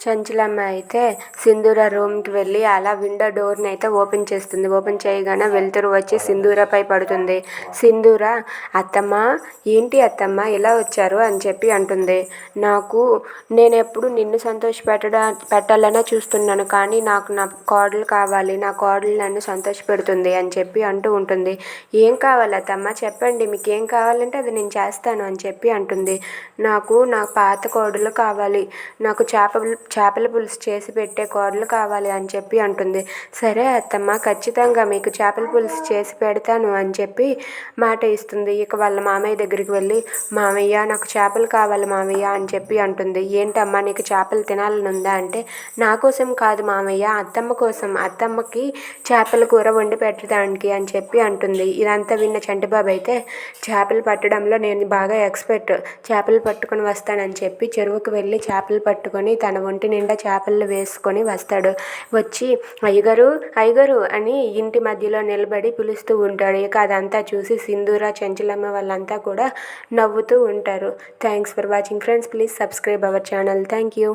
చంచలమ్మ అయితే సింధూర రూమ్కి వెళ్ళి అలా విండో డోర్ని అయితే ఓపెన్ చేస్తుంది. ఓపెన్ చేయగానే వెలుతురు వచ్చి సింధూరపై పడుతుంది. సింధూర, అత్తమ్మ ఏంటి అత్తమ్మ ఇలా వచ్చారు అని చెప్పి అంటుంది. నేను ఎప్పుడు నిన్ను పెట్టాలనే చూస్తున్నాను, కానీ నాకు నా కోడలు కావాలి, నా కోడలు నన్ను సంతోషపెడుతుంది అని చెప్పి అంటూ ఉంటుంది. ఏం కావాలి అత్తమ్మ చెప్పండి, మీకు ఏం కావాలంటే అది నేను చేస్తాను అని చెప్పి అంటుంది. నాకు నా పాత కోడలు కావాలి, నాకు చేపల పులుసు చేసి పెట్టే కోడలు కావాలి అని చెప్పి అంటుంది. సరే అత్తమ్మ, ఖచ్చితంగా మీకు చేపల పులుసు చేసి పెడతాను అని చెప్పి మాట ఇస్తుంది. ఇక వాళ్ళ మామయ్య దగ్గరికి వెళ్ళి, మామయ్య నాకు చేపలు కావాలి మామయ్య అని చెప్పి అంటుంది. ఏంటమ్మా నీకు చేపలు తినాలని ఉందా అంటే, నా కోసం కాదు మామయ్య, అత్తమ్మ కోసం, అత్తమ్మకి చేపల కూర వండి పెట్టడానికి అని చెప్పి అంటుంది. ఇదంతా విన్న చంటిబాబు అయితే, చేపలు పట్టడంలో నేను బాగా ఎక్స్పర్ట్, చేపలు పట్టుకొని వస్తానని చెప్పి చెరువుకు వెళ్ళి చేపలు పట్టుకొని తన ఒంటి నిండా చేపలు వేసుకొని వస్తాడు. వచ్చి అయ్యగారు అయ్యగారు అని ఇంటి మధ్యలో నిలబడి పిలుస్తూ ఉంటాడు. ఇక అదంతా చూసి సింధూర, చంచలమ్మ వాళ్ళంతా కూడా నవ్వుతూ ఉంటారు. Thanks for watching friends. Please subscribe our channel. Thank you.